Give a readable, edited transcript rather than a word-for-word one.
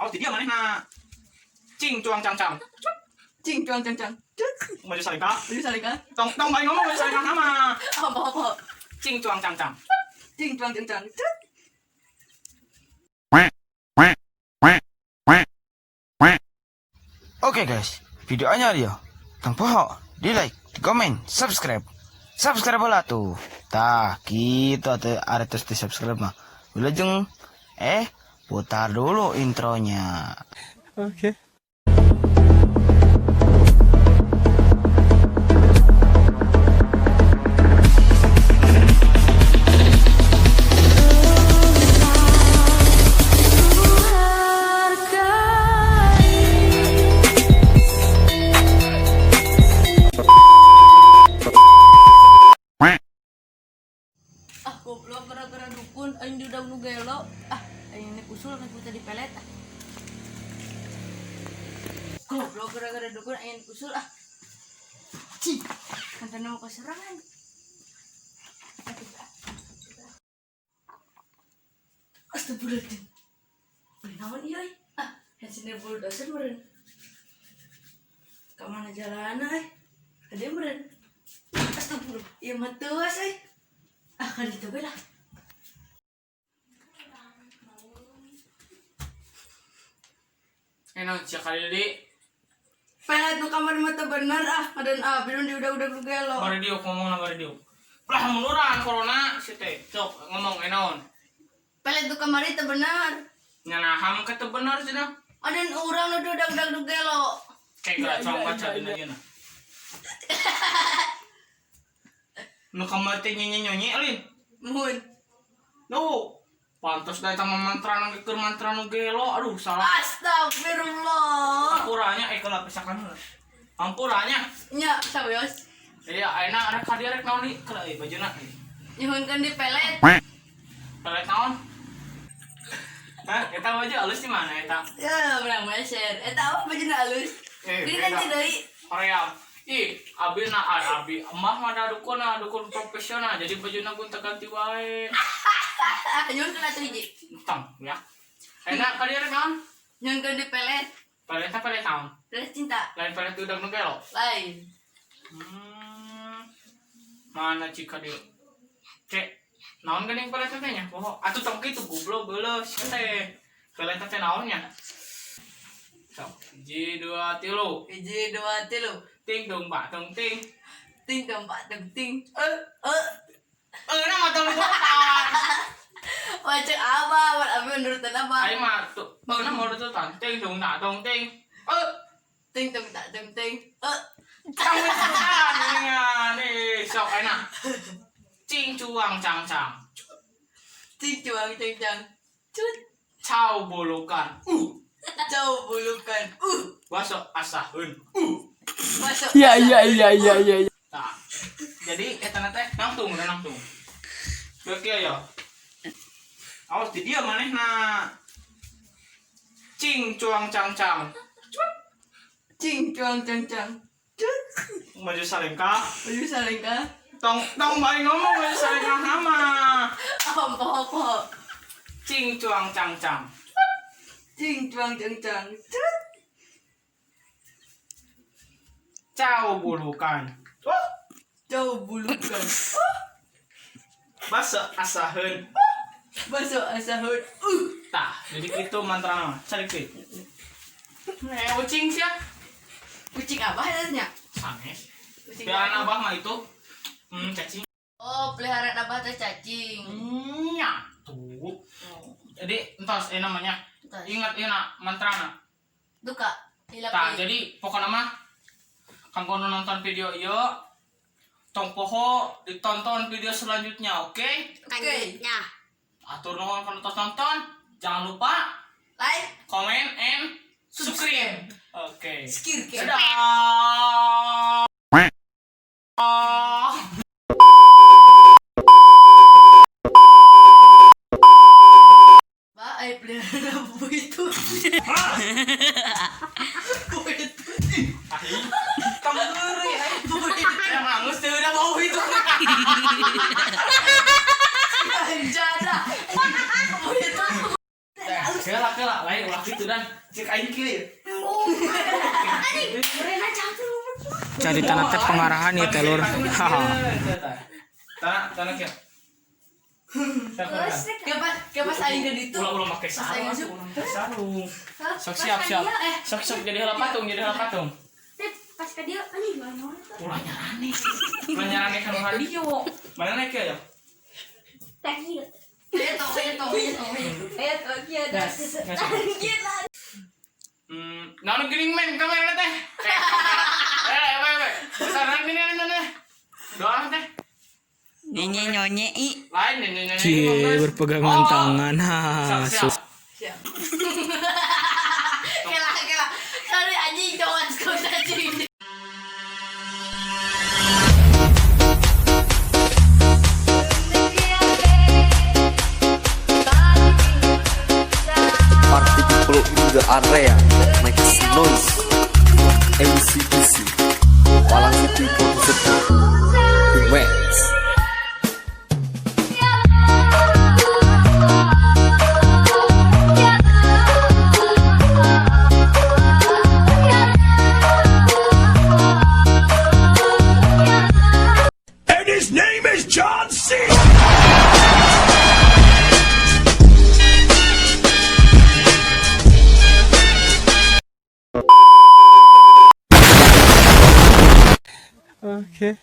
Awas di dia mana na. Cing cuang cang cang. Cing cuang cang cang. Maju salika. Maju salika. Tong balik ngomong maju salika sama. Apa? Cing cuang cang cang. Cing cuang cang cang. Oke guys, videonya dia. Tang poho, di like, di komen, subscribe. Subscribe lah tuh. Tah, gitu ada terus di subscribe mah. Wilujeng putar dulu intronya. Oke. Goblok gara-gara dukun aing diudag nu gelo. Aing ini usul kan kita dipelet. Goblok gara-gara dukun aing usul Cih, kan mau keserangan. Astagfirullahaladzim. Beli naon ieu? Hasilnya bulldozer meureun. Ka mana jalan Ade meureun. Astagfirullah. Ieu mah teuas kan gitu bela. Enak sih kali ini. Pelet nu kamar mah teu bener ngadan belum diudag-udag lu gelo. Mari diuk ngomong na mari diuk. Lah menuran corona si teh. Sok ngomong enaon. Pelet nu kamar teu bener. Nyanaham ke teu bener cenah. Adan urang nu diudag-udag lu gelo. Kayak gak baca dina aja. Nu kamar teh nyanyi-nyanyi alin. Mun. No. Pantas da eta mantra nu keur mantra nu gelo. Aduh salah. Astagfirullah. Ampuranya kalau pisakan. Ampuranya. Nya saweos. Iya, ayeuna rek ka dieu rek naon di kalau bajuna. Nyuhunkeun di pelet. Pelet naon? Hah, eta baju alus di mana eta? Ya, menang meser. Eta apa bajuna halus? Di nanti deui. Korea. Ih, abi emah mah da dukun profesional jadi bajuna gunta ganti wae. Nyuhunkeun atuh hiji. Tong, ya. Enak ka dieu rek naon? Nyuhunkeun di pelet. Peletna pelet naon? Pelet cinta. Lain pelet udah nu gelo. Lain. Mana cika dieu? Cek, naon geuning pelet teh nya? Poho, atuh tong kitu goblok geuleus teh. Pelet teh naonnya? Sok, 1 2 3. 1 2 3. Ting dong pak dong ting. Ting tempat ting. Nama tong tutan. Macam apa? Abi menurutan apa? Ayo mah tuh, mana mau tutan? Ting dong tak dong ting. Ting tempat ting. Cang tutan nih sok enak. Cing cuang cang cang. Ting cuang ting cang. Cut. Cau bulukan. Jauh bulukan. Basok asahun. Masuk. Iya. Nah, jadi eta teh nangtung. Beuki ya. Awas di dia manehna. Cing cuang cang cang. Cing cuang cang cang. Cut. Maju salengka. Baju salingka. Tong balik ngomong maju salengka sama. Apa? Cing cuang cang cang. Cing cuang cang cang. Cut. Cau bulukan. Jauh bulukan. Basok asahun. Masuk asahun. Tah, jadi itu mantra nama. Cari fit. Ucing sih ya. Kucing apa hasilnya? Sanes. Kucing Peliharaan abah mah itu. Cacing. Oh, peliharaan abah teh cacing. Tuh. Jadi entos namanya. Ingat mantrana. Duka. Tah, jadi pokoknya mah kanggo nonton video ieu tong poho ditonton video selanjutnya, oke? Oke. Atur nuhun kana nonton. Jangan lupa Like, comment and subscribe. Oke. skir. Dadah. Ba, ay peliharaan apa itu? Kamu ngeri, yang hangus tuh udah bau itu. Anjada. Kela, lain ulah gitu dan cek aja kiri. Rena campur. Cari tanah teh pengarahan ya telur. Haha. Tanah kia. Kayak pas Aida itu. Ulang pakai sarung. Sok siap. Sok jadi hala patung. Pas ke dia anjing mana tuh. Ulah nyarane kan radio. Mana naik ya? Tadi. Itu ada. Naon geuning main kamera teh. Besaran ini. Doang teh. Nyonye i. Lain ini. Cie berpegangan tangan. Siap. Kela. Sorry anjing jangan skor anjing. Party people in the area make some noise. MCPC Malang City Producer Events. And his name is John C. Okay.